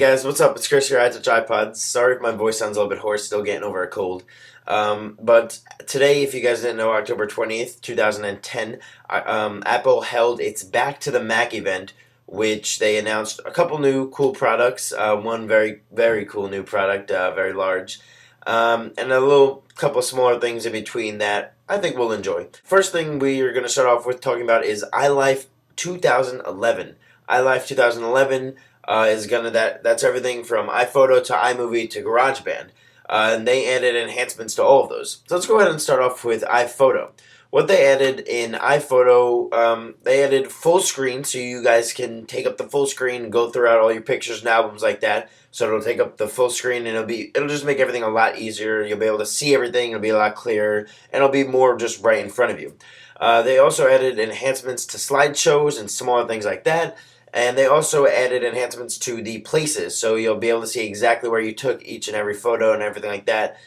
guys, what's up? It's Chris here, iTouchiPodz. Sorry if my voice sounds a little bit hoarse, still getting over a cold. But today, if you guys didn't know, October 20th, 2010, Apple held its Back to the Mac event, which they announced a couple new cool products. One very, very cool new product, very large, and a little couple smaller things in between that I think we'll enjoy. First thing we are going to start off with talking about is iLife 2011. iLife 2011 is that's everything from iPhoto to iMovie to GarageBand, and they added enhancements to all of those. So let's go ahead and start off with iPhoto. What they added in iPhoto, they added full screen, so you guys can take up the full screen and go throughout all your pictures and albums like that. So it'll take up the full screen, and it'll just make everything a lot easier. You'll be able to see everything. It'll be a lot clearer, and it'll be more just right in front of you. They also added enhancements to slideshows and smaller things like that. And they also added enhancements to the places, so you'll be able to see exactly where you took each and every photo and everything like that.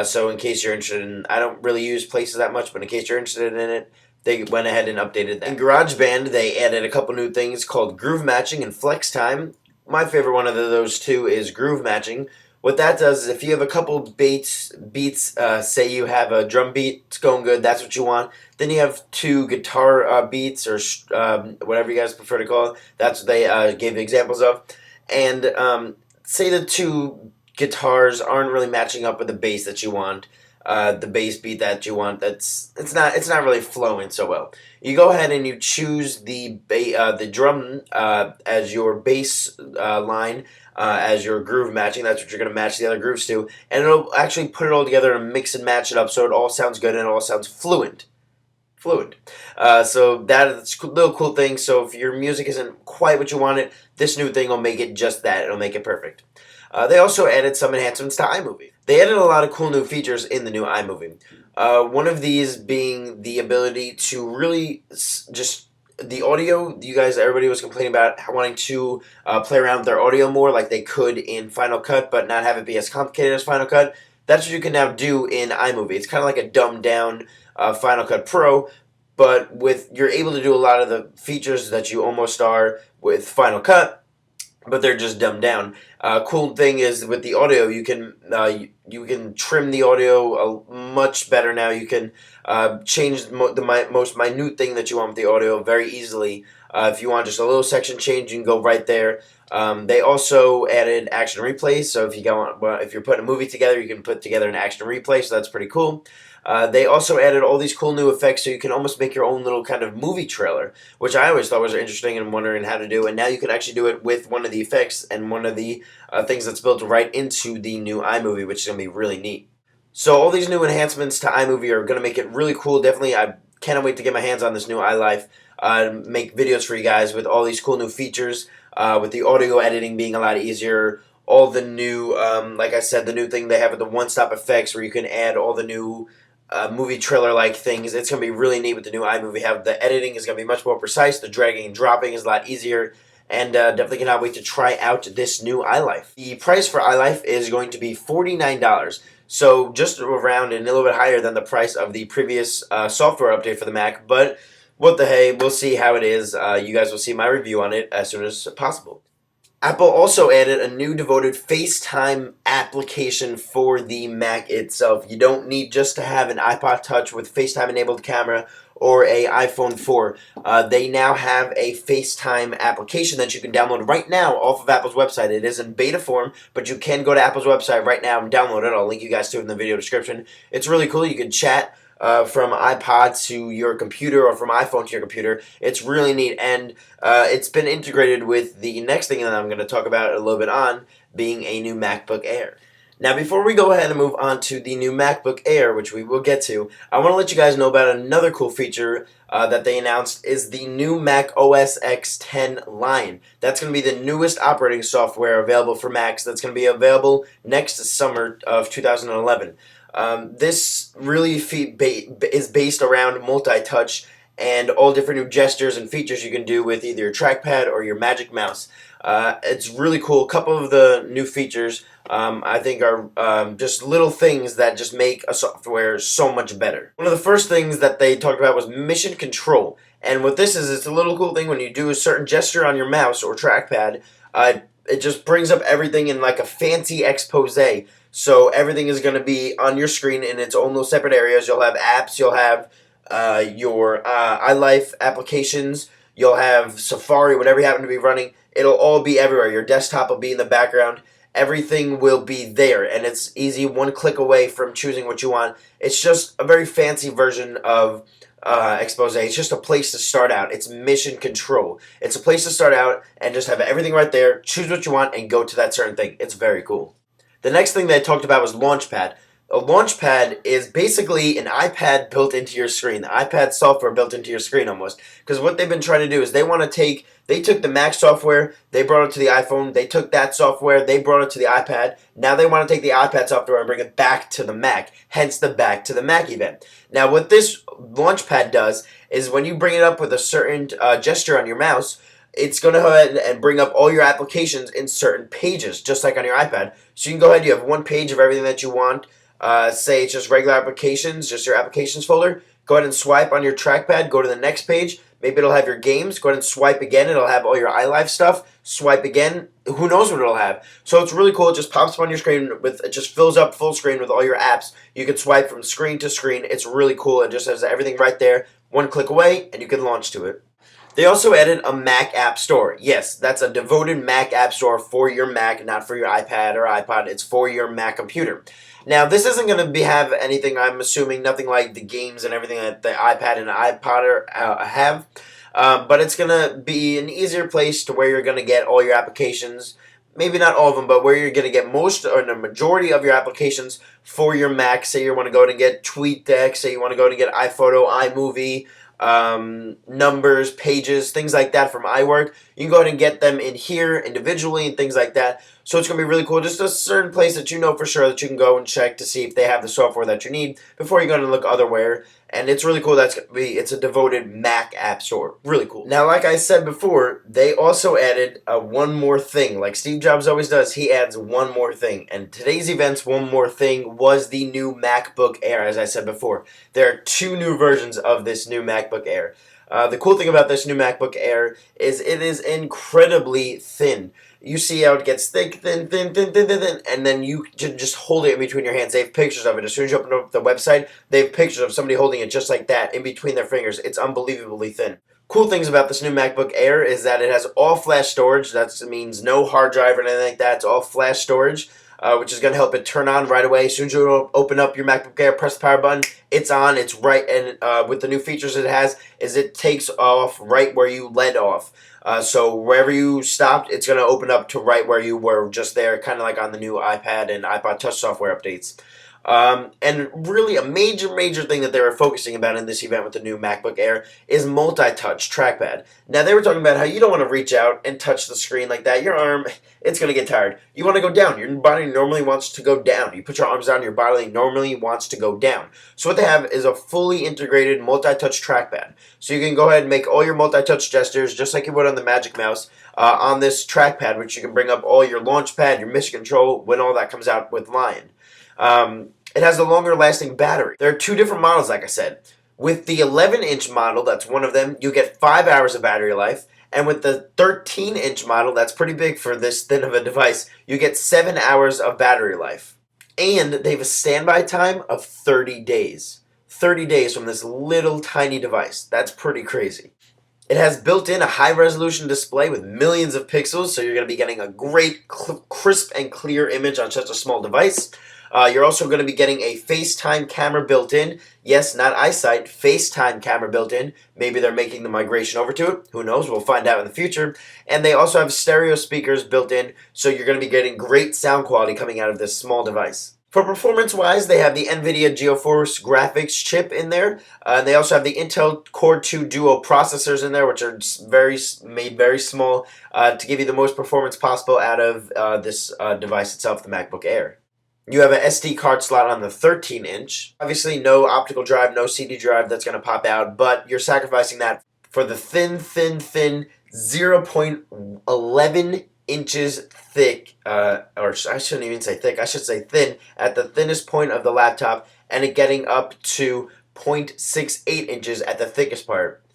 So in case you're interested in, I don't really use places that much, but in case you're interested in it, they went ahead and updated that. In GarageBand, they added a couple new things called groove matching and flex time. My favorite one of those two is groove matching. What that does is if you have a couple beats, say you have a drum beat, it's going good, that's what you want. Then you have two guitar beats, or whatever you guys prefer to call it. That's what they gave examples of. And say the two guitars aren't really matching up with the bass that you want, the bass beat that you want. It's not really flowing so well. You go ahead and you choose the drum as your bass line. As your groove matching, that's what you're going to match the other grooves to, and it'll actually put it all together and mix and match it up so it all sounds good and it all sounds fluent. So that's a little cool thing. So if your music isn't quite what you wanted, this new thing will make it just that. It'll make it perfect. They also added some enhancements to iMovie. They added a lot of cool new features in the new iMovie. One of these being the ability to really just the audio. You guys, everybody was complaining about wanting to play around with their audio more like they could in Final Cut, but not have it be as complicated as Final Cut. That's what you can now do in iMovie. It's kind of like a dumbed down Final Cut Pro, but you're able to do a lot of the features that you almost are with Final Cut, but they're just dumbed down. Cool thing is with the audio, you can trim the audio much better now. You can change the most minute thing that you want with the audio very easily. If you want just a little section change, you can go right there. They also added action replays, so if you're putting a movie together, you can put together an action replay, so that's pretty cool. They also added all these cool new effects, so you can almost make your own little kind of movie trailer, which I always thought was interesting and wondering how to do, and now you can actually do it with one of the effects and one of the things that's built right into the new iMovie, which is going to be really neat. So all these new enhancements to iMovie are going to make it really cool. Definitely, I cannot wait to get my hands on this new iLife, make videos for you guys with all these cool new features, with the audio editing being a lot easier, all the new, like I said, the new thing they have with the one-stop effects where you can add all the new movie trailer-like things. It's going to be really neat with the new iMovie. The editing is going to be much more precise. The dragging and dropping is a lot easier. And definitely cannot wait to try out this new iLife. The price for iLife is going to be $49. So just around and a little bit higher than the price of the previous software update for the Mac. But what the hey, we'll see how it is. You guys will see my review on it as soon as possible. Apple also added a new devoted FaceTime application for the Mac itself. You don't need just to have an iPod Touch with FaceTime-enabled camera or a iPhone 4. They now have a FaceTime application that you can download right now off of Apple's website. It is in beta form, but you can go to Apple's website right now and download it. I'll link you guys to it in the video description. It's really cool. You can chat from iPod to your computer or from iPhone to your computer. It's really neat, and it's been integrated with the next thing that I'm going to talk about a little bit on, being a new MacBook Air. Now, before we go ahead and move on to the new MacBook Air, which we will get to, I want to let you guys know about another cool feature that they announced is the new Mac OS X 10 line. That's going to be the newest operating software available for Macs. That's going to be available next summer of 2011. This really is based around multi-touch and all different new gestures and features you can do with either your trackpad or your Magic Mouse. It's really cool. A couple of the new features I think are just little things that just make a software so much better. One of the first things that they talked about was mission control. And what this is, it's a little cool thing when you do a certain gesture on your mouse or trackpad, it just brings up everything in like a fancy expose. So everything is going to be on your screen in its own little separate areas. You'll have apps. You'll have your iLife applications. You'll have Safari, whatever you happen to be running. It'll all be everywhere. Your desktop will be in the background. Everything will be there, and it's easy, one click away from choosing what you want. It's just a very fancy version of expose. It's just a place to start out. It's mission control. It's a place to start out and just have everything right there. Choose what you want and go to that certain thing. It's very cool. The next thing they talked about was Launchpad. A Launchpad is basically an iPad built into your screen, the iPad software built into your screen almost. Because what they've been trying to do is they took the Mac software, they brought it to the iPhone, they took that software, they brought it to the iPad. Now they want to take the iPad software and bring it back to the Mac, hence the Back to the Mac event. Now what this Launchpad does is when you bring it up with a certain gesture on your mouse, it's going to go ahead and bring up all your applications in certain pages, just like on your iPad. So you can go ahead, you have one page of everything that you want. Say it's just regular applications, just your applications folder. Go ahead and swipe on your trackpad, go to the next page. Maybe it'll have your games. Go ahead and swipe again. It'll have all your iLife stuff. Swipe again. Who knows what it'll have. So it's really cool. It just pops up on your screen. It just fills up full screen with all your apps. You can swipe from screen to screen. It's really cool. It just has everything right there. One click away, and you can launch to it. They also added a Mac App Store. Yes, that's a devoted Mac App Store for your Mac, not for your iPad or iPod. It's for your Mac computer. Now, this isn't going to have anything, I'm assuming, nothing like the games and everything that the iPad and iPod have. But it's going to be an easier place to where you're going to get all your applications. Maybe not all of them, but where you're going to get most or the majority of your applications for your Mac. Say you want to go to get TweetDeck. Say you want to go to get iPhoto, iMovie. Numbers, pages, things like that from iWork. You can go ahead and get them in here individually and things like that. So it's going to be really cool. Just a certain place that you know for sure that you can go and check to see if they have the software that you need before you're going to look otherwhere. And it's really cool. It's a devoted Mac App Store. Really cool. Now, like I said before, they also added one more thing. Like Steve Jobs always does, he adds one more thing. And today's event's one more thing was the new MacBook Air, as I said before. There are two new versions of this new MacBook Air. The cool thing about this new MacBook Air is it is incredibly thin. You see how it gets thick, thin, and then you just hold it in between your hands. They have pictures of it. As soon as you open up the website, they have pictures of somebody holding it just like that in between their fingers. It's unbelievably thin. Cool things about this new MacBook Air is that it has all flash storage. That means no hard drive or anything like that. It's all flash storage. Which is going to help it turn on right away. As soon as you open up your MacBook Air, press the power button, it's on, it's right, and with the new features it has, is it takes off right where you led off. So wherever you stopped, it's going to open up to right where you were just there, kind of like on the new iPad and iPod Touch software updates. And really a major thing that they were focusing about in this event with the new MacBook Air is multi-touch trackpad. Now they were talking about how you don't want to reach out and touch the screen like that. Your arm, it's going to get tired. You want to go down. Your body normally wants to go down. You put your arms down, your body normally wants to go down. So what they have is a fully integrated multi-touch trackpad. So you can go ahead and make all your multi-touch gestures just like you would on the Magic Mouse on this trackpad, which you can bring up all your Launchpad, your mission control, when all that comes out with Lion. It has a longer lasting battery. There are two different models, like I said. With the 11-inch model, that's one of them, you get 5 hours of battery life. And with the 13-inch model, that's pretty big for this thin of a device, you get 7 hours of battery life. And they have a standby time of 30 days. 30 days from this little tiny device. That's pretty crazy. It has built-in a high-resolution display with millions of pixels, so you're going to be getting a great, crisp and clear image on such a small device. You're also going to be getting a FaceTime camera built in. Yes, not iSight, FaceTime camera built in. Maybe they're making the migration over to it. Who knows? We'll find out in the future. And they also have stereo speakers built in, so you're going to be getting great sound quality coming out of this small device. For performance-wise, they have the NVIDIA GeForce graphics chip in there. They also have the Intel Core 2 Duo processors in there, which are made very small to give you the most performance possible out of this device itself, the MacBook Air. You have an SD card slot on the 13-inch. Obviously, no optical drive, no CD drive that's going to pop out, but you're sacrificing that for the thin 0.11 inches thick, or I shouldn't even say thick, I should say thin, at the thinnest point of the laptop, and it getting up to 0.68 inches at the thickest part.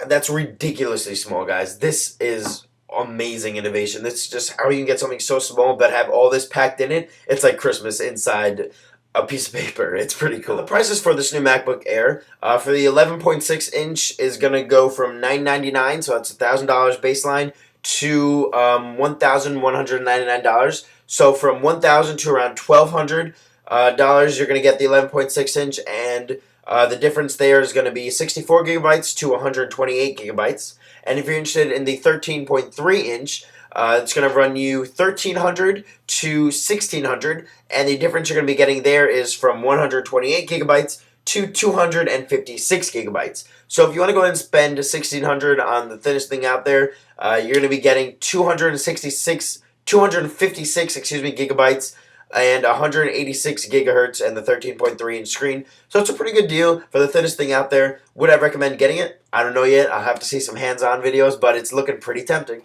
That's ridiculously small, guys. This is amazing innovation. That's just how you can get something so small but have all this packed in it. It's like Christmas inside a piece of paper. It's pretty cool. The prices for this new MacBook Air for the 11.6 inch is gonna go from $999, so that's $1,000 baseline, to $1,199. So from $1,000 to around $1,200 you're gonna get the 11.6 inch, and the difference there is going to be 64 gigabytes to 128 gigabytes. And if you're interested in the 13.3 inch, it's going to run you 1,300 to 1,600, and the difference you're going to be getting there is from 128 gigabytes to 256 gigabytes. So if you want to go ahead and spend 1,600 on the thinnest thing out there, you're going to be getting 256 gigabytes and 186 gigahertz and the 13.3 inch screen. So it's a pretty good deal for the thinnest thing out there. Would I recommend getting it? I don't know yet. I'll have to see some hands-on videos, but it's looking pretty tempting.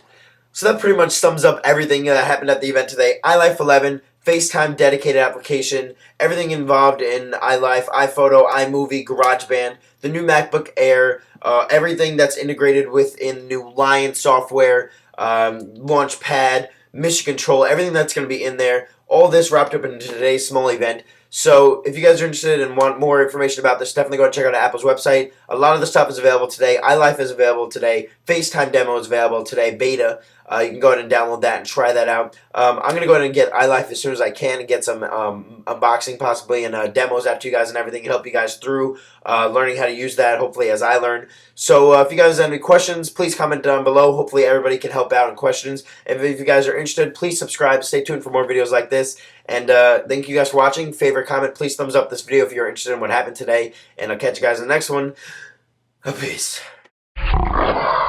So that pretty much sums up everything that happened at the event today. iLife 11, FaceTime dedicated application, everything involved in iLife, iPhoto, iMovie, GarageBand, the new MacBook Air, everything that's integrated within new Lion software, Launchpad, Mission Control, everything that's going to be in there. All this wrapped up into today's small event. So if you guys are interested and want more information about this, definitely go and check out Apple's website. A lot of the stuff is available today. iLife is available today. FaceTime demo is available today, beta. You can go ahead and download that and try that out. I'm going to go ahead and get iLife as soon as I can and get some unboxing possibly and demos out to you guys and everything and help you guys through learning how to use that, hopefully as I learn. So if you guys have any questions, please comment down below. Hopefully everybody can help out in questions. If you guys are interested, please subscribe. Stay tuned for more videos like this. And thank you guys for watching. Favorite, comment, please thumbs up this video if you're interested in what happened today. And I'll catch you guys in the next one. Peace.